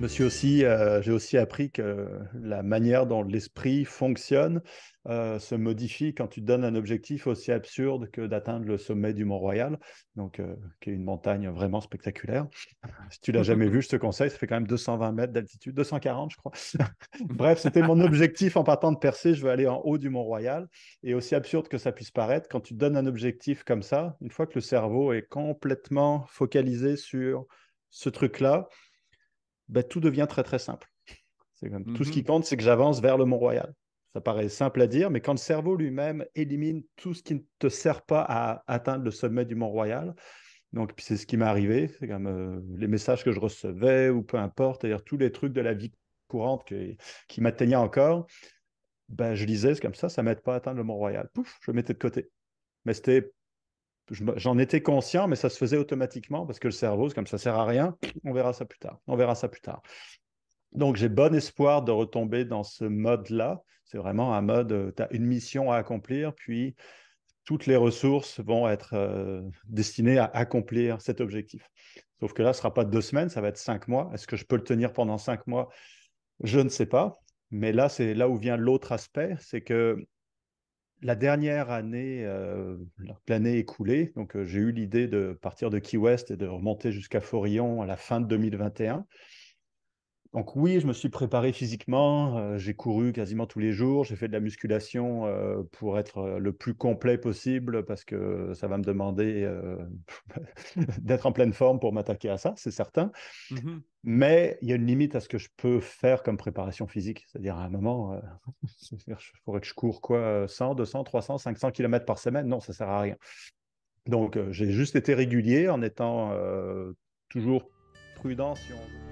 J'ai aussi appris que la manière dont l'esprit fonctionne se modifie quand tu te donnes un objectif aussi absurde que d'atteindre le sommet du Mont-Royal, qui est une montagne vraiment spectaculaire. Si tu l'as jamais vu, je te conseille, ça fait quand même 220 mètres d'altitude, 240 je crois. Bref, c'était mon objectif en partant de Percé, je veux aller en haut du Mont-Royal. Et aussi absurde que ça puisse paraître, quand tu te donnes un objectif comme ça, une fois que le cerveau est complètement focalisé sur ce truc-là, ben, tout devient très très simple. C'est comme, tout ce qui Mhm. compte, c'est que j'avance vers le Mont-Royal. Ça paraît simple à dire, mais quand le cerveau lui-même élimine tout ce qui ne te sert pas à atteindre le sommet du Mont-Royal, donc puis c'est ce qui m'est arrivé, c'est comme les messages que je recevais ou peu importe, c'est-à-dire tous les trucs de la vie courante qui m'atteignaient encore, ben, je lisais, c'est comme ça ne m'aide pas à atteindre le Mont-Royal. Pouf, je le mettais de côté. Mais j'en étais conscient, mais ça se faisait automatiquement parce que le cerveau, c'est comme ça sert à rien, on verra ça plus tard, on verra ça plus tard. Donc, j'ai bon espoir de retomber dans ce mode-là. C'est vraiment un mode, tu as une mission à accomplir, puis toutes les ressources vont être destinées à accomplir cet objectif. Sauf que là, ce ne sera pas 2 semaines, ça va être 5 mois. Est-ce que je peux le tenir pendant 5 mois? Je ne sais pas. Mais là, c'est là où vient l'autre aspect, c'est que la dernière année, l'année écoulée, donc j'ai eu l'idée de partir de Key West et de remonter jusqu'à Forillon à la fin de 2021. Donc oui, je me suis préparé physiquement, j'ai couru quasiment tous les jours, j'ai fait de la musculation pour être le plus complet possible parce que ça va me demander d'être en pleine forme pour m'attaquer à ça, c'est certain. Mhm. Mais il y a une limite à ce que je peux faire comme préparation physique. C'est-à-dire à un moment, il faudrait que je cours quoi, 100, 200, 300, 500 km par semaine. Non, ça ne sert à rien. Donc j'ai juste été régulier en étant toujours prudent si on veut.